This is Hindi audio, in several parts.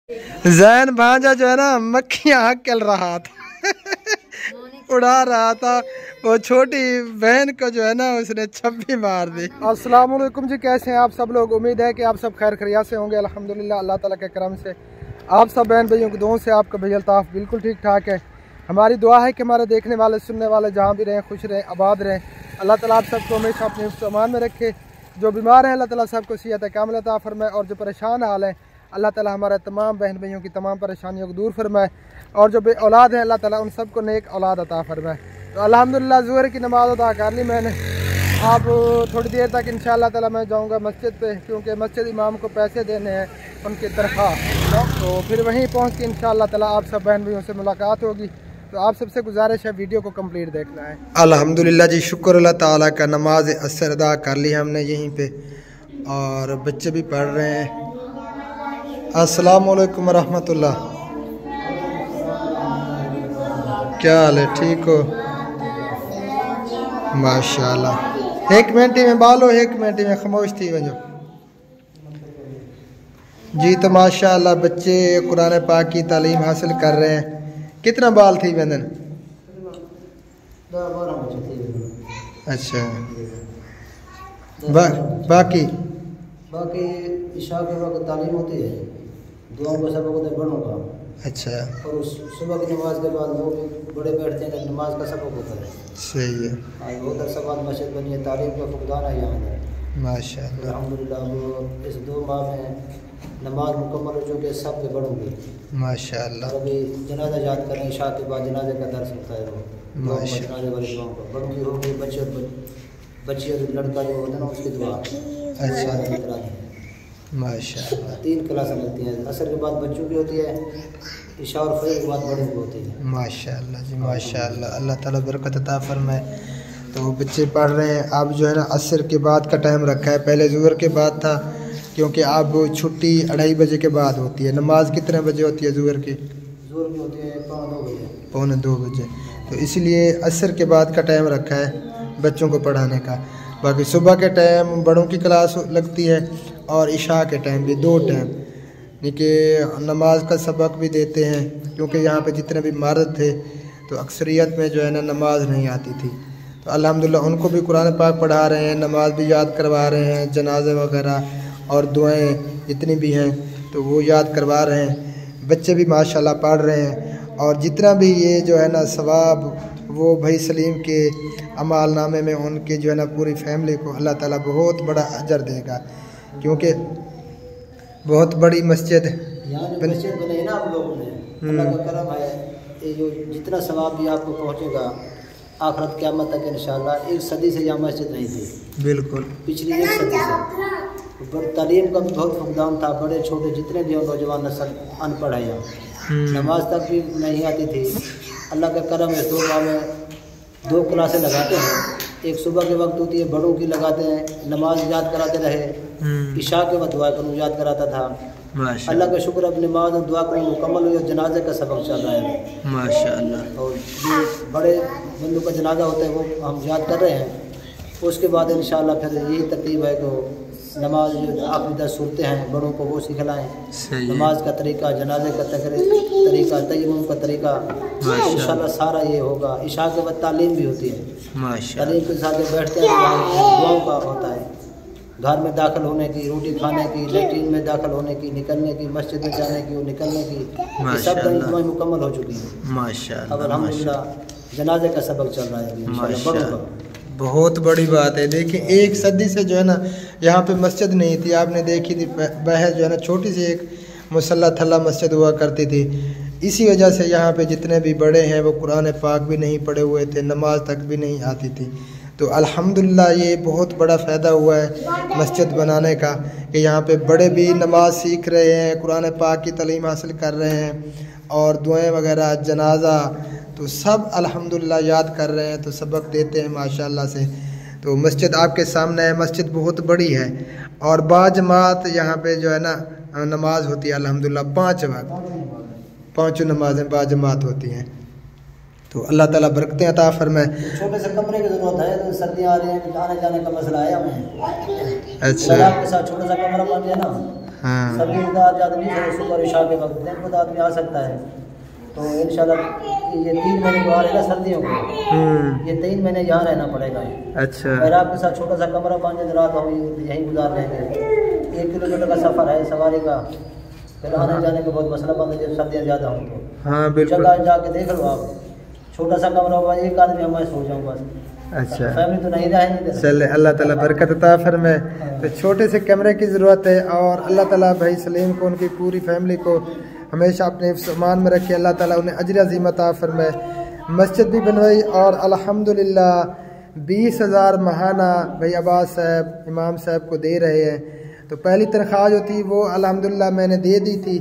जैन भांजा जो है ना मक्खियाँ हकल रहा था उड़ा रहा था। वो छोटी बहन को जो है ना उसने छप्पी मार दी। अस्सलाम वालेकुम जी, कैसे हैं आप सब लोग? उम्मीद है कि आप सब खैर खैरियत से होंगे। अल्हम्दुलिल्लाह अल्लाह ताला के करम से आप सब बहन भाइयों की दुआओं से आपका भैया अल्ताफ़ बिल्कुल ठीक ठाक है। हमारी दुआ है कि हमारे देखने वाले सुनने वाले जहाँ भी रहें खुश रहें आबाद रहें। अल्लाह ताला आप सबको हमेशा अपने हिफ्ज़ अमान में रखे। जो बीमार हैं अल्लाह ताला सबको सेहत कामिल अता फरमाए और जो परेशान हाल हैं अल्लाह ताला हमारे तमाम बहन भाइयों की तमाम परेशानियों को दूर फरमाए और जो बे औलाद हैं अल्लाह ताला उन सबको नेक औलाद अता फरमाए। तो अल्हम्दुलिल्लाह ज़ुहर की नमाज़ अदा कर ली मैंने। अब थोड़ी देर तक इंशाअल्लाह ताला मैं जाऊंगा मस्जिद पे, क्योंकि मस्जिद इमाम को पैसे देने हैं उनकी तनख्वाह। तो फिर वहीं पहुँच के इंशाअल्लाह ताला आप सब बहन भाइयों से मुलाकात होगी। तो आप सबसे गुजारिश है वीडियो को कंप्लीट देखना है। अल्हम्दुलिल्लाह जी, शुक्र अल्लाह ताला का, नमाज असर अदा कर ली हमने यहीं पे और बच्चे भी पढ़ रहे हैं। अस्सलाम वालेकुम रहमतुल्लाह, क्या हाल है? ठीक हो? माशाल्लाह। एक मिनट में बालो, एक मिनट में खामोश थी वजो जी। तो माशाल्लाह बच्चे कुरान पाक की तालीम हासिल कर रहे हैं। कितना बाल थी बंदन? अच्छा, बाकी इशा के वक्त तालीम होती है, दुआओं का सबक उधर बनूंगा। अच्छा, और सुबह की नमाज के बाद वो भी बड़े बैठते हैं, नमाज का सबक होता है। सही है। उधर सब मस्जिद बनी है, तालीम का फुकदान है यहाँ माशाल्लाह। अल्हम्दुलिल्लाह इस 2 माह में नमाज मुकम्मल हो चुके, सब पे बढ़ूंगी माशाल्लाह। अभी जनाजा याद करें, इशा के बाद जनाजे का दर्स होता है, वो जनाजे वाली दुआओं का बढ़ूंगी होगी। बच्ची और लड़का जो होता है ना उसकी दुआ। अच्छा माशाल्लाह। 3 क्लासें लगती हैं, असर के बाद बच्चों की होती है, इशा और फजर के बाद बड़ों की होती है। माशाल्लाह जी माशाल्लाह, अल्लाह ताला बरकत अता फरमाए। तो बच्चे पढ़ रहे हैं। अब जो है ना असर के बाद का टाइम रखा है, पहले ज़ुहर के बाद था, क्योंकि अब छुट्टी 2:30 बजे के बाद होती है। नमाज कितने बजे होती है ज़ुहर की? ज़ुहर की होती है 2:15 बजे। 2:15 बजे। तो इसलिए असर के बाद का टाइम रखा है बच्चों को पढ़ाने का। बाकी सुबह के टाइम बड़ों की क्लास लगती है और इशा के टाइम भी, 2 टाइम कि नमाज का सबक भी देते हैं, क्योंकि यहाँ पे जितने भी मर्द थे तो अक्सरियत में जो है ना नमाज नहीं आती थी। तो अल्हम्दुलिल्लाह उनको भी कुरान पाक पढ़ा रहे हैं, नमाज भी याद करवा रहे हैं, जनाजे वगैरह और दुआएं जितनी भी हैं तो वो याद करवा रहे हैं। बच्चे भी माशाल्लाह पढ़ रहे हैं और जितना भी ये जो है ना सवाब वो भाई सलीम के अमाल नामे में उनके जो है ना पूरी फैमिली को अल्लाह ताला बहुत बड़ा अजर देगा, क्योंकि बहुत बड़ी मस्जिद बने ना आप लोगों ने, अल्लाह का करम है। ये जो जितना सवाब भी आपको पहुंचेगा आखिरत क़यामत तक इंशाअल्लाह। 1 सदी से यह मस्जिद नहीं थी, बिल्कुल पिछली 1 सदी से। तालीम का भी बहुत फुकदान था, बड़े छोटे जितने भी नौजवान नस्ल अनपढ़ है यहाँ, नमाज तक भी नहीं आती थी। अल्लाह का करम है, 2 माह में 2 क्लासें लगाते हैं। एक सुबह के वक्त होती है, बड़ों की लगाते हैं, नमाज याद कराते रहे, इशा के वक्त दुआ करूँ याद कराता था। अल्लाह का शुक्र, अपनी नमाज और दुआ करूँ मुकम्मल हुई और जनाजे का सबक चल रहा है माशाअल्लाह। और जो बड़े बंदों का जनाजा होता है वो हम याद कर रहे हैं। उसके बाद इंशाअल्लाह फिर यही तरतीब है तो नमाज जो आखिरी 10 सूरतें हैं बड़ों को वो सिखलाएँ, नमाज का तरीका, जनाजे का तरीका, तयम्मुम का तरीका, इंशाअल्लाह सारा ये होगा। इशा के बाद तालीम भी होती है, तालीम के साथ जब बैठते हैं दुआओं का होता है, घर में दाखिल होने की, रोटी खाने की, लेट्रिन में दाखिल होने की, निकलने की, मस्जिद में जाने की और निकलने की, सब दुआएं मुकम्मल हो चुकी हैं माशाअल्लाह। अब अल्हम्दुलिल्लाह जनाजे का सबक चल रहा है माशाअल्लाह। बहुत बड़ी बात है। देखिए 1 सदी से जो है ना यहाँ पे मस्जिद नहीं थी, आपने देखी थी बहर जो है ना छोटी सी एक मुसल्ला थल्ला मस्जिद हुआ करती थी। इसी वजह से यहाँ पे जितने भी बड़े हैं वो कुरान पाक भी नहीं पढ़े हुए थे, नमाज तक भी नहीं आती थी। तो अल्हम्दुलिल्लाह ये बहुत बड़ा फ़ायदा हुआ है मस्जिद बनाने का कि यहाँ पे बड़े भी नमाज सीख रहे हैं, कुरान पाक की तालीम हासिल कर रहे हैं और दुआएं वगैरह, जनाजा तो सब अल्हम्दुलिल्लाह याद कर रहे हैं, तो सबक देते हैं माशाल्लाह से। तो मस्जिद आपके सामने है, मस्जिद बहुत बड़ी है और बाजमात यहाँ पे जो है ना नमाज होती है अल्हम्दुलिल्लाह 5 वक्त, 5 नमाजें बाजमात होती हैं। तो अल्लाह ताला बरकतें अता फरमाए। छोटे से कमरे की ज़रूरत है, तो सर्दियाँ आ रही हैं, आने जाने का मसला है हमें। अच्छा, आपके साथ छोटा सा कमरा बन गया ना, हाँ। सभी आदमी सुबह इशा के वक्त दिन खुद आदमी आ सकता है। तो इंशाल्लाह ये 3 महीने जो आ रहे हैं सर्दियों को, ये 3 महीने यहाँ रहना पड़ेगा। अच्छा। मैं आपके साथ छोटा सा कमरा 5 दिन रात हम यहीं गुजार लेंगे। 1 किलोमीटर का सफ़र है सवारी का, फिर आने जाने का बहुत मसला बंद है जब सर्दियाँ ज़्यादा हों तो। हाँ बिल्कुल। जगह जाके देख लो आप, छोटा सा कमरा होगा, 1 आदमी हमारे सो जाऊँ बस। अच्छा, फैमिली तो नहीं रहेंगे। चले अल्लाह ताला बरकत अता फरमाए। तो छोटे से कमरे की ज़रूरत है और अल्लाह ताला भाई सलीम को उनकी पूरी फैमिली को हमेशा अपने सामान में रखे। अल्लाह ताला उन्हें अजर अज़ीम अता फरमाए। मस्जिद भी बनवाई और अल्हम्दुलिल्लाह 20,000 महाना भाई अब्बास साहब इमाम साहब को दे रहे हैं। तो पहली तनख्वाह जो थी वो अल्हम्दुलिल्लाह मैंने दे दी थी।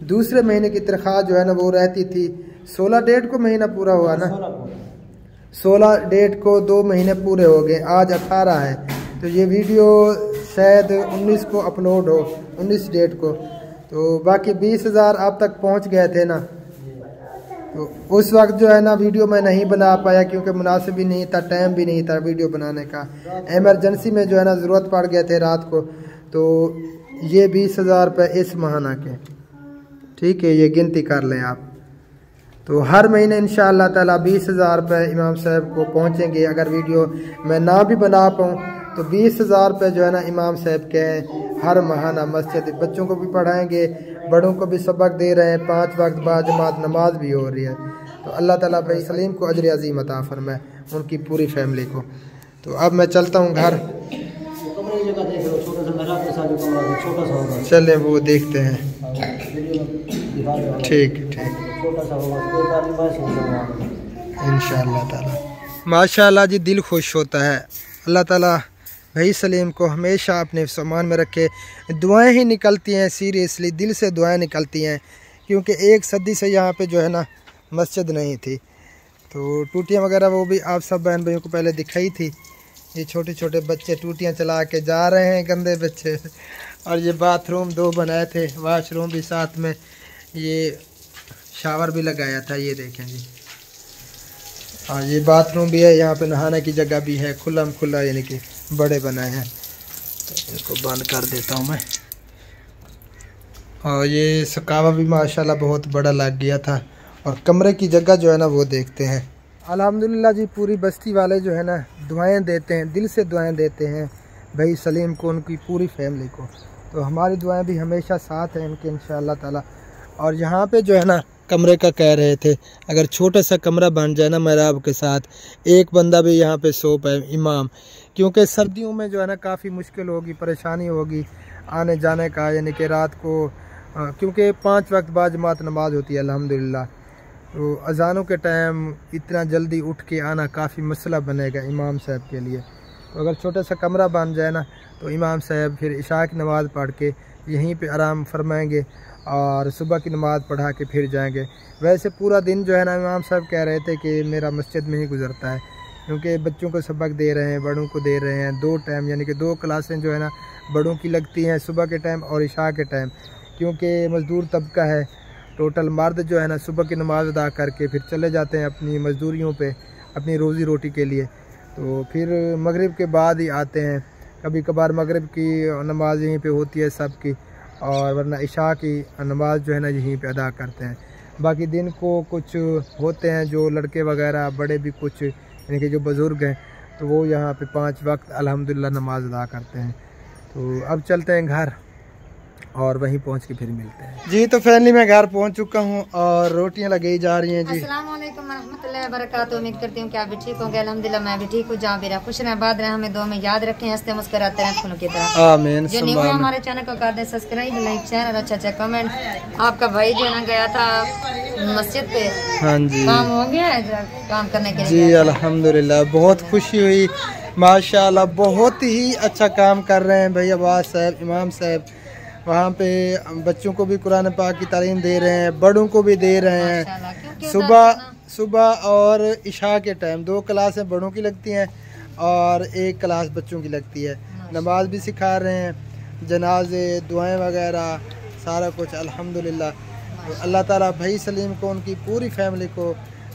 दूसरे महीने की तनख्वाह जो है ना वो रहती थी 16 डेट को महीना पूरा हुआ ना, 16 डेट को 2 महीने पूरे हो गए। आज 18 है तो ये वीडियो शायद 19 को अपलोड हो, 19 डेट को। तो बाकी 20,000 आप तक पहुंच गए थे ना। तो उस वक्त जो है ना वीडियो मैं नहीं बना पाया क्योंकि मुनासिब भी नहीं था, टाइम भी नहीं था वीडियो बनाने का। एमरजेंसी में जो है ना ज़रूरत पड़ गए थे रात को। तो ये 20,000 रुपये इस महीना के, ठीक है, ये गिनती कर लें आप। तो हर महीने इंशाअल्लाह ताला 20,000 रुपये इमाम साहब को पहुँचेंगे। अगर वीडियो मैं ना भी बना पाऊँ तो 20,000 रुपये जो है ना इमाम साहब के हैं हर महीना। मस्जिद बच्चों को भी पढ़ाएंगे, बड़ों को भी सबक दे रहे हैं, 5 वक्त बाद जमात नमाज भी हो रही है। तो अल्लाह ताला भाई सलीम को अजर अज़ीम अता फरमाए, उनकी पूरी फैमिली को। तो अब मैं चलता हूँ घर, चलें वो देखते हैं। ठीक ठीक, इंशाअल्लाह ताला। माशाअल्लाह जी, दिल खुश होता है। अल्लाह ताला भाई सलीम को हमेशा अपने सामान में रखे। दुआएं ही निकलती हैं, सीरियसली दिल से दुआएं निकलती हैं। क्योंकि 1 सदी से यहाँ पे जो है ना मस्जिद नहीं थी। तो टूटियाँ वगैरह वो भी आप सब बहन भाइयों को पहले दिखाई थी। ये छोटे छोटे बच्चे टूटियाँ चला के जा रहे हैं, गंदे बच्चे। और ये बाथरूम 2 बनाए थे, वाशरूम भी साथ में, ये शावर भी लगाया था, ये देखें जी। और ये बाथरूम भी है, यहाँ पे नहाने की जगह भी है, खुला खुला यानी कि बड़े बनाए हैं। तो इसको बंद कर देता हूँ मैं। और ये सकावा भी माशाल्लाह बहुत बड़ा लग गया था। और कमरे की जगह जो है ना वो देखते हैं। अल्हम्दुलिल्लाह जी, पूरी बस्ती वाले जो है ना दुआएं देते हैं, दिल से दुआएं देते हैं भाई सलीम को, उनकी पूरी फैमिली को। तो हमारी दुआएं भी हमेशा साथ हैं इनके इंशाअल्लाह ताला। और यहाँ पे जो है ना कमरे का कह रहे थे, अगर छोटा सा कमरा बन जाए ना मेहराब के साथ, एक बंदा भी यहाँ पे सो पाए इमाम। क्योंकि सर्दियों में जो है ना काफ़ी मुश्किल होगी, परेशानी होगी आने जाने का, यानी कि रात को क्योंकि 5 वक्त बाद जमात नमाज होती है अल्हम्दुलिल्लाह। तो अजानों के टाइम इतना जल्दी उठ के आना काफ़ी मसला बनेगा इमाम साहब के लिए। तो अगर छोटा सा कमरा बन जाए ना तो इमाम साहब फिर इशा की नमाज़ पढ़ के यहीं पे आराम फरमाएंगे और सुबह की नमाज़ पढ़ा के फिर जाएंगे। वैसे पूरा दिन जो है ना इमाम साहब कह रहे थे कि मेरा मस्जिद में ही गुजरता है, क्योंकि बच्चों को सबक दे रहे हैं, बड़ों को दे रहे हैं। 2 टाइम यानी कि 2 क्लासें जो है ना बड़ों की लगती हैं, सुबह के टाइम और इशा के टाइम। क्योंकि मज़दूर तबका है, टोटल मर्द जो है ना सुबह की नमाज़ अदा करके फिर चले जाते हैं अपनी मज़दूरियों पे, अपनी रोज़ी रोटी के लिए। तो फिर मगरिब के बाद ही आते हैं। कभी कभार मगरिब की नमाज यहीं पे होती है सबकी, और वरना इशा की नमाज जो है ना यहीं पे अदा करते हैं। बाकी दिन को कुछ होते हैं जो लड़के वगैरह, बड़े भी कुछ यानी कि जो बुज़ुर्ग हैं, तो वो यहाँ पे 5 वक्त अल्हम्दुलिल्लाह नमाज अदा करते हैं। तो अब चलते हैं घर और वहीं पहुंच के फिर मिलते हैं जी। तो फाइनली मैं घर पहुंच चुका हूं और रोटियां लगाई जा रही हैं जी। अस्सलाम वालेकुम रहमतुल्लाहि व बरकातुहू। उम्मीद करती हूँ कि आप भी ठीक होंगे। अल्हम्दुलिल्लाह मैं भी ठीक हूँ। जहाँ भी रहा खुश रहे, आबाद रहे, हमें दुआ में याद रखें, हंसते मुस्कुराते रहें फूलों की तरह। आमीन। जो न्यू है हमारे चैनल को कर दें सब्सक्राइब, लाइक, शेयर और अच्छा कमेंट। आपका भाई जो है ना गया था मस्जिद पे, हाँ जी, काम हो गया है काम करने के लिए जी अल्हम्दुलिल्लाह। बहुत खुशी हुई माशाल्लाह, बहुत ही अच्छा काम कर रहे हैं भैया अब्बास साहब, इमाम साहब। वहाँ पे बच्चों को भी कुरान पाक की तालीम दे रहे हैं, बड़ों को भी दे रहे हैं। सुबह और इशा के टाइम 2 क्लासें बड़ों की लगती हैं और 1 क्लास बच्चों की लगती है। नमाज भी सिखा रहे हैं, जनाजे, दुआएं वगैरह सारा कुछ अल्हम्दुलिल्लाह। तो अल्लाह ताला भाई सलीम को, उनकी पूरी फैमिली को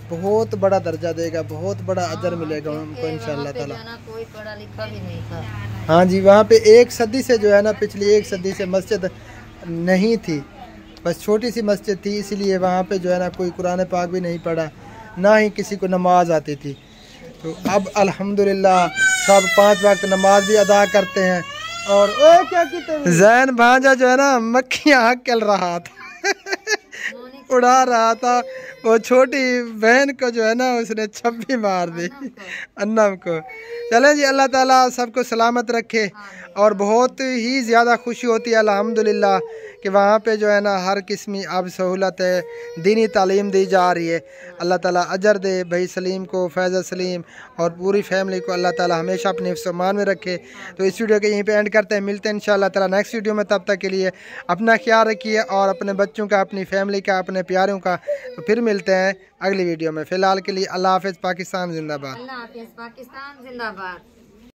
बहुत बड़ा दर्जा देगा, बहुत बड़ा अजर मिलेगा उनको इंशाअल्लाह ताला। कोई पढ़ा लिखा भी नहीं था। हाँ जी, वहाँ पे 1 सदी से जो है ना, पिछली 1 सदी से मस्जिद नहीं थी, बस छोटी सी मस्जिद थी, इसीलिए वहाँ पे जो है ना कोई कुरान पाक भी नहीं पढ़ा, ना ही किसी को नमाज आती थी। तो अब अल्हम्दुलिल्लाह सब 5 वक्त नमाज भी अदा करते हैं। और क्या जैन भांजा जो है ना मक्खियाँ कल रहा था उड़ा रहा था, वो छोटी बहन को जो है ना उसने छप्पी मार दी, अन्नम को। चलें जी, अल्लाह ताला सबको सलामत रखे। और बहुत ही ज़्यादा खुशी होती है अल्हम्दुलिल्लाह कि वहाँ पे जो है ना हर किस्म अब सहूलत है, दीनी तालीम दी जा रही है। अल्लाह ताला अजर दे भाई सलीम को, फैज़ल सलीम और पूरी फैमिली को अल्लाह ताला हमेशा अपने हिफ्ज़-ओ-मान में रखे। तो इस वीडियो के यहीं पे एंड करते हैं, मिलते हैं इंशाअल्लाह ताला नेक्स्ट वीडियो में। तब तक के लिए अपना ख्याल रखिए और अपने बच्चों का, अपनी फैमिली का, अपने प्यारों का। तो फिर मिलते हैं अगली वीडियो में। फ़िलहाल के लिए अल्लाह हाफ़िज़। पाकिस्तान जिंदाबाद। अल्लाह हाफ़िज़। पाकिस्तान जिंदाबाद।